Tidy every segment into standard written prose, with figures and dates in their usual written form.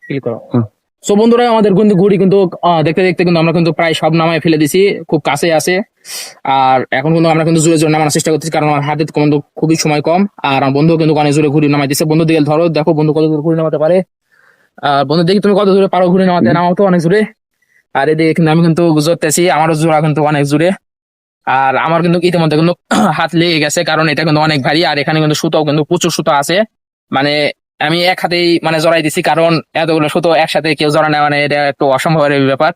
Click করো। So বন্ধুরা আমাদের কিন্তু ঘুড়ি কিন্তু দেখতে দেখতে কিন্তু আমরা কিন্তু প্রায় সব নামায় ফেলে দিছি, খুব কাছে আছে। আর এখন কিন্তু আমরা কিন্তু জোরে জোরে নামানোর চেষ্টা করতেছি, কারণ আমার হাতে কিন্তু খুবই সময় কম। আর আমার বন্ধু কিন্তু অনেক জোরে ঘুড়ি নামাই দিচ্ছে। বন্ধু দিকে ধরো, দেখো বন্ধু কত দূর ঘুড়ি নামাতে পারে। আর বন্ধু দেখি তুমি কত দূরে পারো ঘুড়ি নামাতে, নামাও তো অনেক জোরে। আর এদিকে কিন্তু আমি কিন্তু জোরতেছি, আমারও জোড়া কিন্তু অনেক জোরে। আর আমার কিন্তু ইতিমধ্যে কিন্তু হাত লেগে গেছে, কারণ এটা কিন্তু অনেক ভারী। আর এখানে কিন্তু সুতো কিন্তু প্রচুর সুতো আছে। মানে আমি এক হাতেই মানে জড়াই দিছি, কারণ এতগুলো সুতো একসাথে কেউ জড়া নেওয়া, মানে এটা একটু অসম্ভবের ব্যাপার,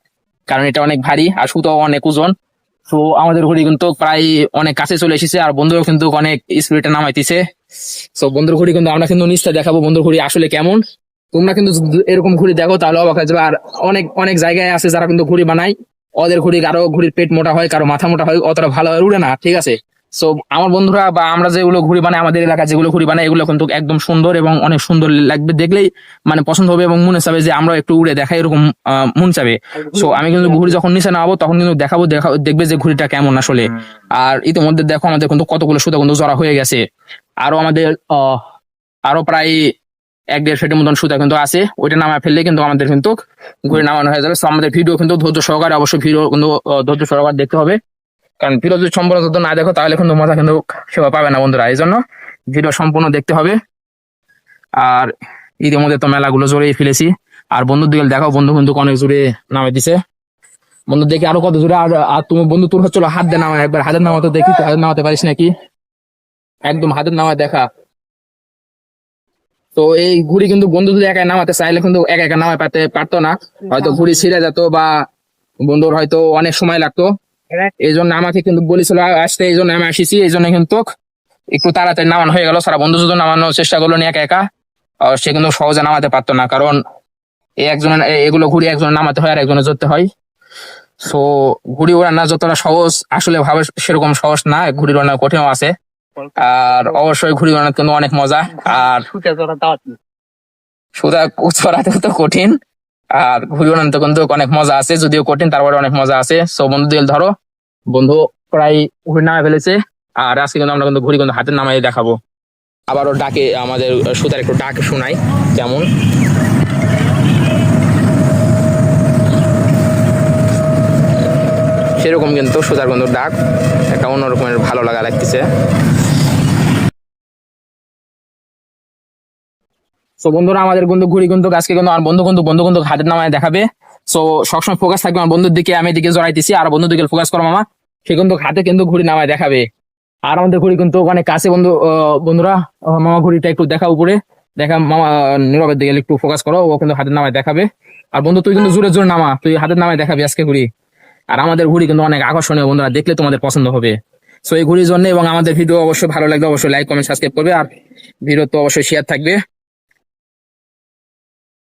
কারণ এটা অনেক ভারী আর সুতো অনেক ওজন। তো আমাদের ঘুড়ি কিন্তু প্রায় অনেক কাছে চলে এসেছে, আর বন্ধুও কিন্তু অনেক স্পিডে নামাইতেছে। তো বন্ধুর ঘুড়ি কিন্তু আমরা কিন্তু নিচটা দেখাবো বন্ধুর ঘুড়ি আসলে কেমন। তোমরা কিন্তু যদি এরকম ঘুড়ি দেখো তাহলে অবাক হয়ে যাবে। আর অনেক অনেক জায়গায় আছে যারা কিন্তু ঘুড়ি বানায়, ওদের ঘুড়ি কারো ঘুড়ির পেট মোটা হয়, কারো মাথা মোটা হয়, অতটা ভালো উড়ে না, ঠিক আছে। সো আমার বন্ধুরা বা আমরা যেগুলো ঘুড়ি বানাই, আমাদের এলাকায় যেগুলো ঘুড়ি বানাই, এগুলো কিন্তু একদম সুন্দর এবং অনেক সুন্দর লাগবে, দেখলেই মানে পছন্দ হবে এবং মনে চাবে যে আমরা একটু উড়ে দেখাই, এরকম মন চাবে। সো আমি কিন্তু ঘুড়ি যখন নিচে নামাবো তখন কিন্তু দেখাবো, দেখবে যে ঘুড়িটা কেমন আসলে। আর ইতিমধ্যে দেখো আমাদের কিন্তু কতগুলো সুতা কিন্তু জড়া হয়ে গেছে। আরো আমাদের আরো প্রায় 1-1.5 ফিটের মতন সুতা কিন্তু আছে, ওইটা নামায় ফেললে কিন্তু আমাদের কিন্তু ঘুরে নামানো হয়ে যাবে। তো আমাদের ভিডিও কিন্তু ধৈর্য সহকারে, অবশ্যই ভিডিও কিন্তু ধৈর্য সহকারে দেখতে হবে, কারণ ভিডিও যদি সম্পূর্ণ যদি না দেখো তাহলে কিন্তু মজা কিন্তু সেবা পাবে না বন্ধুরা। এই জন্য ভিডিও সম্পূর্ণ দেখতে হবে। আর ইতিমধ্যে তো মেলাগুলো জোরেই ফেলেছি। আর বন্ধুর দিকে দেখো, বন্ধু কিন্তু অনেক জোরে নামাই দিছে। বন্ধু দেখি আরো কত জোরে। আর তুমি বন্ধু তোর হচ্ছিল হাত দিয়ে নামায়, একবার হাতের নামাতে দেখি, তো হাতের নামাতে পারিস নাকি? একদম হাতের নামায় দেখা। তো এই ঘুড়ি কিন্তু বন্ধু যদি একা নামাতে চাইলে কিন্তু একা একা নামায় পারতো না, হয়তো ঘুড়ি ছিঁড়ে যেত বা বন্ধুর হয়তো অনেক সময় লাগতো। এই জন্য আমাকে কিন্তু বলেছিল আসতে, এই জন্য আমি আসিছি। এই জন্য কিন্তু একটু তাড়াতাড়ি নামানো হয়ে গেল। সারা বন্ধু যদি নামানোর চেষ্টা করলো নি একা একা, সে কিন্তু সহজে নামাতে পারতো না, কারণ এগুলো ঘুড়ি একজনের নামাতে হয় আর একজনের ধরতে হয়। সো ঘুড়ি ওড়ানো যতটা সহজ আসলে ভাবে সেরকম সহজ না, ঘুড়ি ওড়ানো কঠিন আছে। আর অবশ্যই ঘুড়ি ওড়ানো কিন্তু অনেক মজা। আর সুতা চড়াতেও তো কঠিন, আর ঘুড়ি ওড়ানো কিন্তু অনেক মজা আছে, যদিও কঠিন তারপরে অনেক মজা আছে। সো বন্ধু দিল ধরো, বন্ধু প্রায় ঘুড়ি নামায় ফেলেছে। আর আজকে কিন্তু আমরা কিন্তু ঘুড়ি কিন্তু হাতের নামাই দেখাবো। আবারও ডাকে, আমাদের সুতার একটু ডাক শোনাই কেমন। সেরকম কিন্তু সুতার কিন্তু ডাক একটা অন্যরকমের ভালো লাগা লাগতেছে। তো বন্ধুরা আমাদের কিন্তু ঘুড়ি কিন্তু আজকে কিন্তু আমার বন্ধু কিন্তু হাতের নামায় দেখাবে। সো সবসময় ফোকাস থাকবে আমার বন্ধুর দিকে, আমি দিকে জড়াইতেছি, আর বন্ধুর দিকে ফোকাস করো মামা। সে কিন্তু হাতে কিন্তু ঘুড়ি নামায় দেখাবে। আর আমাদের ঘুড়ি কিন্তু অনেক কাছে বন্ধুরা, মামা ঘুড়িটা একটু দেখা উপরে দেখা, মামা নীরবের দিকে একটু ফোকাস করো, ও কিন্তু হাতের নামায় দেখাবে। আর বন্ধু তুই কিন্তু জোরে জোরে নামা, তুই হাতের নামায় দেখাবি আজকে ঘুড়ি। আর আমাদের ঘুড়ি কিন্তু অনেক আকর্ষণীয় বন্ধুরা, দেখলে তোমাদের পছন্দ হবে। সো এই ঘুড়ির জন্য এবং আমাদের ভিডিও অবশ্যই ভালো লাগবে, অবশ্যই লাইক কমেন্ট সাবস্ক্রাইব করবে, আর ভিডিও তো অবশ্যই শেয়ার থাকবে।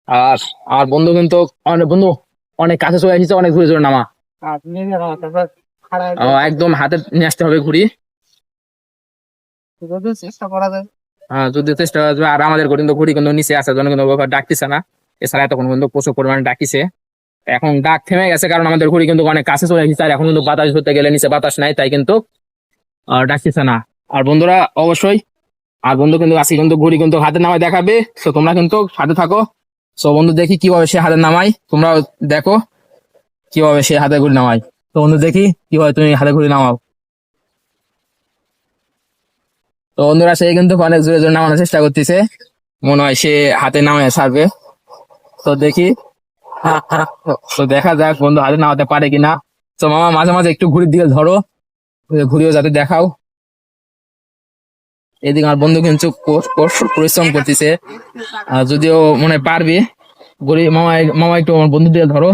আর আর বন্ধু কিন্তু অনেক কাছে চলে এসেছে, অনেক জোরে জোরে নামা। একদম হাতে নিয়ে আসতে হবে ঘুড়ি। যদি চেষ্টা করা যাবে। আর আমাদের কিন্তু ঘুড়ি কিন্তু নিচে আসার জন্য কিন্তু ডাকতেছে না, এছাড়া এতক্ষণ কিন্তু প্রচুর পরিমাণে ডাকিছে। এখন ডাক থেমে গেছে, কারণ আমাদের ঘুড়ি কিন্তু অনেক কাছে চলে এসেছে। আর এখন কিন্তু বাতাস ধরতে গেলে নিচে বাতাস নাই, তাই কিন্তু ডাকতেছে না। আর বন্ধুরা অবশ্যই, আর বন্ধু কিন্তু আজকে কিন্তু ঘুড়ি কিন্তু হাতে নামায় দেখাবে। তো তোমরা কিন্তু সাথে থাকো। সো বন্ধু দেখি কিভাবে সে হাতে নামাই, তোমরা দেখো কিভাবে সে হাতে ঘুড়ি নামাই। তো বন্ধু দেখি কিভাবে তুমি হাতে ঘুড়ি নামাও। তো বন্ধুরা সে কিন্তু অনেক জোরে জোরে নামানোর চেষ্টা করতেছে, মনে হয় সে হাতে নামায় ছাড়বে। তো দেখি, তো দেখা যাক বন্ধু হাতে নামাতে পারে কিনা। তো মামা মাঝে মাঝে একটু ঘুড়ির দিকে ধরো, ঘুরিও যাতে দেখাও। এদিকে আমার বন্ধু কিন্তু পরিশ্রম করতেছে, যদিও মনে হয় পারবে। ঘুড়ি মামা মামা একটু আমার বন্ধু দিয়ে ধরো,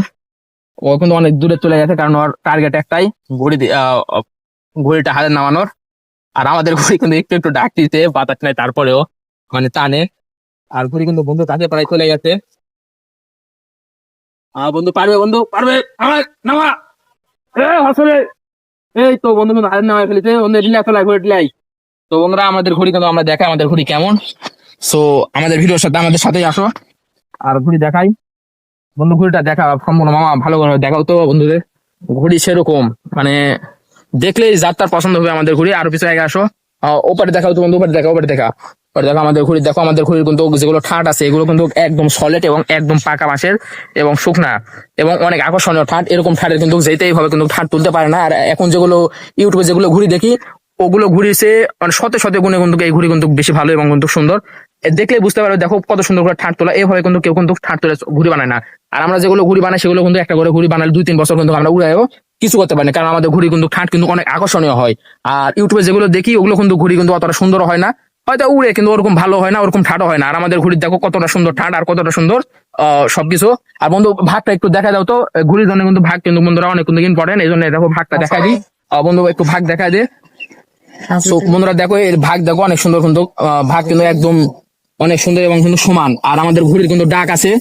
ও কিন্তু অনেক দূরে চলে গেছে, কারণ ওর টার্গেট একটাই, ঘুড়িটা হাতে নামানোর। আর আমাদের ঘুড়ি কিন্তু একটু একটু ডাক দিতে বাতাস নাই, তারপরেও মানে টানে। আর ঘুড়ি কিন্তু বন্ধু কাছে প্রায় চলে গেছে। বন্ধু পারবে, বন্ধু পারবে, আমার নামা। আসলে এই তো বন্ধু কিন্তু হাতে নামায় ফেলেছে, বন্ধু রিল্যাক্স হলাই, ঘুরে রিল্যাক্স। তো বন্ধুরা আমাদের ঘুড়ি কিন্তু আমরা দেখাই আমাদের ঘুড়ি কেমন। সো আমাদের ভিডিওর সাথে আমাদের সাথেই আসো, আর ঘুড়ি দেখাই। বন্ধু ঘুড়িটা দেখা সম্পূর্ণ মামা ভালো করে দেখাও তো বন্ধুদের। ঘুড়ি সেরকম মানে দেখলেই যার তার পছন্দ হবে আমাদের ঘুড়ি। আরো পিছনে আগে আসো, ওপারে দেখাও তো বন্ধু, ওপারে দেখা, ওপারে দেখা। আর দেখো আমাদের ঘুড়ি, দেখো আমাদের ঘুড়ির কিন্তু যেগুলো ঠাট আছে এগুলো কিন্তু একদম সলিড এবং একদম পাকা বাঁশের এবং শুকনা এবং অনেক আকর্ষণীয় ঠাট। এরকম ঠাটের কিন্তু যেতেই ভাবে কিন্তু ঠাট তুলতে পারে না। আর এখন যেগুলো ইউটিউবে যেগুলো ঘুড়ি দেখি ওগুলো ঘুড়ি সে মানে শত শত গুণে কিন্তু এই ঘুড়ি কিন্তু বেশি ভালো এবং কিন্তু সুন্দর। দেখলে বুঝতে পারবে, দেখো কত সুন্দর করে ঠাট তোলা। এভাবে কিন্তু কেউ কিন্তু ঠাট তুলে ঘুড়ি বানায় না। আর আমরা যেগুলো ঘুড়ি বানাই সেগুলো কিন্তু একটা করে ঘুড়ি বানালে 2-3 বছর কিন্তু আমরা উড়াইও কিছু করতে পারি না, কারণ আমাদের ঘুড়ি কিন্তু ঠাট কিন্তু অনেক আকর্ষণীয় হয়। আর ইউটিউবে যেগুলো দেখি ওগুলো কিন্তু ঘুড়ি কিন্তু অতটা সুন্দর হয় না, হয়তো উড়ে কিন্তু ওরকম ভালো হয় না, ওরকম ঠাটও হয় না। আর আমাদের ঘুড়ি দেখো কতটা সুন্দর ঠাট আর কতটা সুন্দর সবকিছু। আর বন্ধু ভাগটা একটু দেখা দাও তো, ঘুড়ির জন্য কিন্তু ভাগ কিন্তু বন্ধুরা অনেক কিন্তু ইম্পর্টেন্ট, এই জন্য দেখো ভাগটা দেখা দিই। বন্ধু একটু ভাগ দেখা দে। তো বন্ধুরা দেখো এর ভাগ দেখো অনেক সুন্দর কিন্তু ভাগ কিন্তু একদম অনেক সুন্দর এবং কিন্তু সমান। আর আমাদের ঘুড়ির কিন্তু ডাক আছে,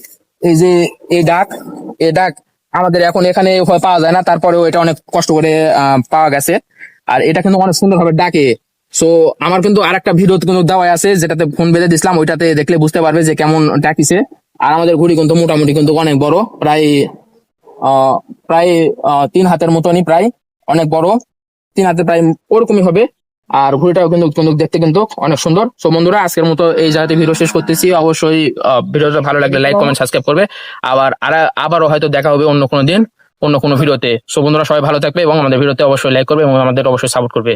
এই যে এই ডাক আমাদের এখন এখানে পাওয়া যায় না, তারপরেও এটা অনেক কষ্ট করে পাওয়া গেছে। আর এটা কিন্তু অনেক সুন্দর ভাবে ডাকে। সো আমার কিন্তু আরেকটা ভিডিও কিন্তু দেওয়া আছে যেটাতে ফোন বেঁধে দিছিলাম, ওইটাতে দেখলে বুঝতে পারবে যে কেমন ডাকিছে। আর আমাদের ঘুড়ি কিন্তু মোটামুটি কিন্তু অনেক বড়, প্রায় আহ প্রায় 3 হাতের মতনই, প্রায় অনেক বড়, 3 হাতে প্রায় ওরকমই হবে। আর ঘুড়িটাও কিন্তু কিন্তু দেখতে কিন্তু অনেক সুন্দর। তো বন্ধুরা আজকের মতো এই জায়গাতে ভিডিও শেষ করতেছি। অবশ্যই ভিডিওটা ভালো লাগলে লাইক কমেন্ট সাবস্ক্রাইব করবে। আবারও হয়তো দেখা হবে অন্য কোনো দিন অন্য কোনো ভিডিওতে। সো বন্ধুরা সবাই ভালো থাকবে এবং আমাদের ভিডিওতে অবশ্যই লাইক করবে এবং আমাদের অবশ্যই সাপোর্ট করবে।